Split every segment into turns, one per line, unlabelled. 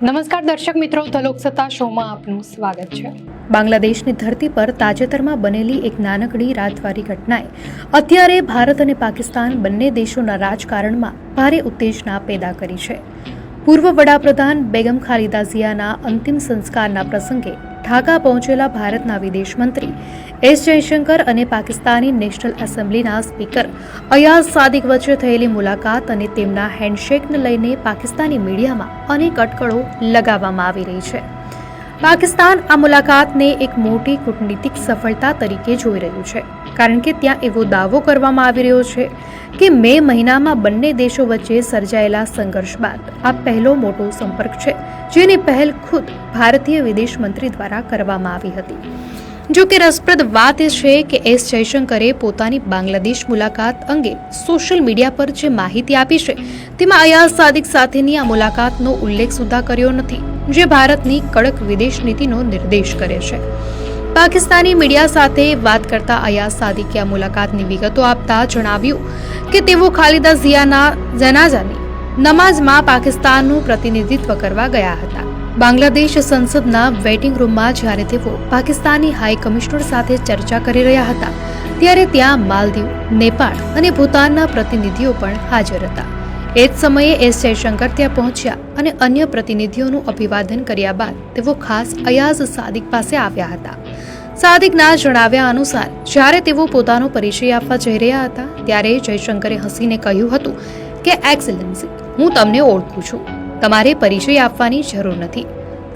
નમસ્કાર દર્શક મિત્રો, ધ લોકસત્તા શોમાં આપનું સ્વાગત છે। બાંગ્લાદેશની ધરતી પર તાજેતરમાં બનેલી એક નાનકડી રાજદ્વારી ઘટનાએ અત્યારે ભારત અને પાકિસ્તાન બંને દેશોના રાજકારણમાં ભારે ઉત્તેજના પેદા કરી છે। પૂર્વ વડાપ્રધાન બેગમ ખાલિદા ઝિયાના અંતિમ સંસ્કારના પ્રસંગે ઢાકા પહોંચેલા ભારતના વિદેશ મંત્રી એસ જયશંકર અને પાકિસ્તાની નેશનલ એસેમ્બલીના સ્પીકર અયાઝ સાદિક વચ્ચે થયેલી મુલાકાત અને તેમના હેન્ડશેકને લઈને પાકિસ્તાની મીડિયામાં અનેક અટકળો લગાવવામાં આવી રહી છે। પાકિસ્તાન આ મુલાકાતને એક મોટી કૂટનીતિક સફળતા તરીકે જોઈ રહ્યું છે, કારણ કે ત્યાં એવો દાવો કરવામાં આવી રહ્યો છે કે મે મહિનામાં બંને દેશો વચ્ચે સર્જાયેલા સંઘર્ષ બાદ આ પહેલો મોટો સંપર્ક છે, જેની પહેલ ખુદ ભારતીય વિદેશ મંત્રી દ્વારા કરવામાં આવી હતી। જો કે રસપ્રદ વાત એ છે કે એસ જયશંકરે પોતાની બાંગ્લાદેશ મુલાકાત અંગે સોશિયલ મીડિયા પર જે માહિતી આપી છે તેમાં અયાઝ સાદિક સાથેની આ મુલાકાતનો ઉલ્લેખ સુદ્ધા કર્યો નથી, જે ભારતની કડક વિદેશ નીતિનો નિર્દેશ કરે છે। પાકિસ્તાની મીડિયા સાથે વાત કરતા અયાઝ સાદિકે આ મુલાકાતની વિગતો આપતા જણાવ્યું કે તેઓ ખાલિદા ઝિયાના જનાઝાની નમાઝમાં પાકિસ્તાનનું પ્રતિનિધિત્વ કરવા ગયા હતા। બાંગ્લાદેશ સંસદના વેઇટિંગ રૂમમાં જ્યારે તેઓ પાકિસ્તાની હાઈ કમિશનર સાથે ચર્ચા કરી રહ્યા હતા, ત્યારે ત્યાં માલદીવ, નેપાળ અને ભૂતાનના પ્રતિનિધિઓ પણ હાજર હતા। એ જ સમયે એસ જયશંકર ત્યાં પહોંચ્યા અને અન્ય પ્રતિનિધિઓનું અભિવાદન કર્યા બાદ તેઓ ખાસ અયાઝ સાદિક પાસે આવ્યા હતા। સાદિકના જણાવ્યા અનુસાર જ્યારે તેઓ પોતાનો પરિચય આપવા જઈ રહ્યા હતા, ત્યારે જયશંકરે હસીને કહ્યું હતું કે એક્સેલન્સી, હું તમને ઓળખું છું, તમારે પરિચય આપવાની જરૂર નથી।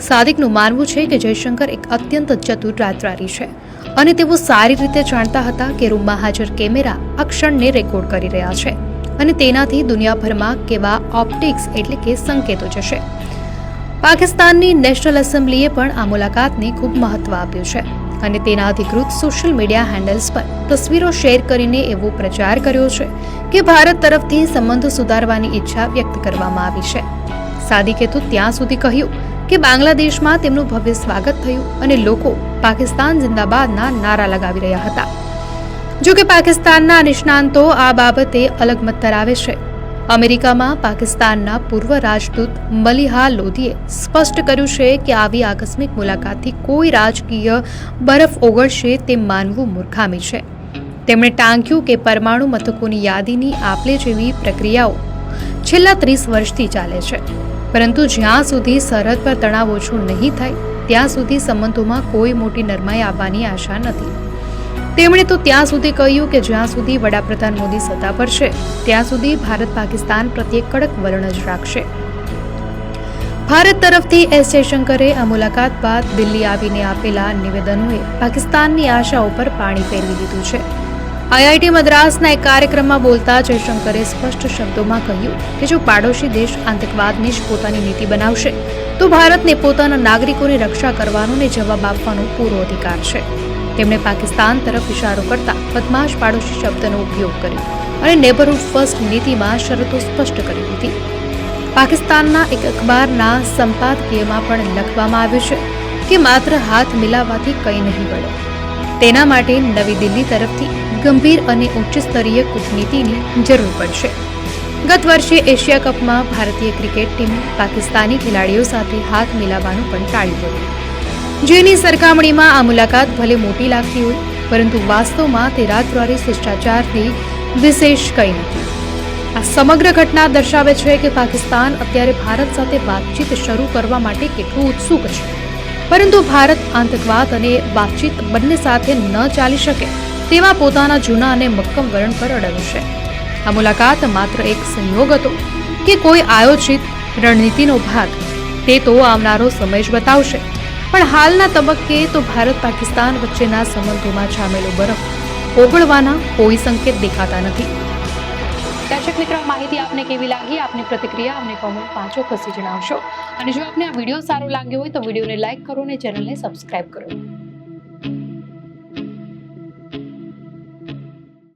સાદિકનું માનવું છે કે જયશંકર એક અત્યંત ચતુર રાજદ્વારી છે અને તેઓ સારી રીતે જાણતા હતા કે રૂમમાં હાજર કેમેરા આ ક્ષણને રેકોર્ડ કરી રહ્યા છે અને તેનાથી દુનિયાભરમાં કેવા ઓપ્ટિક્સ એટલે કે સંકેતો જશે। પાકિસ્તાનની નેશનલ એસેમ્બલીએ પણ આ મુલાકાતને ખૂબ મહત્વ આપ્યું છે અને તેના અધિકૃત સોશિયલ મીડિયા હેન્ડલ્સ પર તસવીરો શેર કરીને એવો પ્રચાર કર્યો છે કે ભારત તરફથી સંબંધો સુધારવાની ઈચ્છા વ્યક્ત કરવામાં આવી છે। સાદિકે તો ત્યાં સુધી કહ્યું કે બાંગ્લાદેશમાં તેમનું ભવ્ય સ્વાગત થયું અને લોકો પાકિસ્તાન જિંદાબાદના નારા લગાવી રહ્યા હતા। જો કે પાકિસ્તાનના નિષ્ણાંતો આ બાબતે અલગ મત ધરાવે છે। અમેરિકામાં પાકિસ્તાનના પૂર્વ રાજદૂત મલિહા લોધીએ સ્પષ્ટ કર્યું છે કે આવી આકસ્મિક મુલાકાતથી કોઈ રાજકીય બરફ ઓગળશે તે માનવું મૂર્ખામી છે। તેમણે ટાંક્યું કે પરમાણુ મથકોની યાદીની આપલે જેવી પ્રક્રિયાઓ છેલ્લા 30 વર્ષથી ચાલે છે, પરંતુ જ્યાં સુધી સરહદ પર તણાવ ઓછો નહીં થાય ત્યાં સુધી સંબંધોમાં કોઈ મોટી નરમાઈ આવવાની આશા નથી। તેમણે તો ત્યાં સુધી કહ્યું કે જ્યાં સુધી વડાપ્રધાન મોદી સત્તા પર છે ત્યાં સુધી ભારત પાકિસ્તાન પ્રત્યે કડક વલણ જ રાખશે। ભારત તરફથી એસ જયશંકરે આ મુલાકાત બાદ દિલ્હી આવીને આપેલા નિવેદનોએ પાકિસ્તાનની આશાઓ પર પાણી ફેરવી દીધું છે। આઈઆઈટી મદ્રાસના એક કાર્યક્રમમાં બોલતા જયશંકરે સ્પષ્ટ શબ્દોમાં કહ્યું કે જો પાડોશી દેશ આતંકવાદને જ પોતાની નીતિ બનાવશે તો ભારતને પોતાના નાગરિકોની રક્ષા કરવાનો અને જવાબ આપવાનો પૂરો અધિકાર છે। તેમણે પાકિસ્તાન તરફ ઇશારો કરતા બદમાશ પાડોશી શબ્દનો ઉપયોગ કર્યો અને નેબરહુડ ફર્સ્ટ નીતિમાં શરતો સ્પષ્ટ કરી દીધી। પાકિસ્તાનના એક અખબારના સંપાદકીયમાં પણ લખવામાં આવ્યું છે કે માત્ર હાથ મિલાવવાથી કંઈ નહીં બને, તેના માટે નવી દિલ્હી તરફથી ગંભીર અને ઉચ્ચ સ્તરીય કૂટનીતિની જરૂર પડશે। ગત વર્ષે એશિયા કપમાં ભારતીય ક્રિકેટ ટીમે પાકિસ્તાની ખેલાડીઓ સાથે હાથ મિલાવવાનું પણ ટાળ્યું હતું, જેની સરખામણીમાં આ મુલાકાત ભલે મોટી લાગતી હોય, પરંતુ વાસ્તવમાં તે રાજદ્વારી શિષ્ટાચારથી વિશેષ કંઈ નથી। આ સમગ્ર ઘટના દર્શાવે છે કે પાકિસ્તાન અત્યારે ભારત સાથે વાતચીત શરૂ કરવા માટે કેટલું ઉત્સુક છે, પરંતુ ભારત આતંકવાદ અને વાતચીત બંને સાથે ન ચાલી શકે તેવા પોતાના જૂના અને મક્કમ વલણ પર અડગ છે। આ મુલાકાત માત્ર એક સંયોગ હતો કે કોઈ આયોજિત રણનીતિનો ભાગ, તે તો આવનારો સમય જ બતાવશે, પણ હાલના તબક્કે તો ભારત પાકિસ્તાન વચ્ચેના સંબંધોમાં જામેલો બરફ ઓગળવાના કોઈ સંકેત દેખાતા નથી। દર્શક મિત્રો, આ માહિતી આપને કેવી લાગી? આપની પ્રતિક્રિયા અમને કોમેન્ટમાં ચોક્કસથી જણાવશો અને જો આપને આ વિડીયો સારો લાગ્યો હોય તો વિડીયોને લાઇક કરો અને ચેનલને સબસ્ક્રાઇબ કરો।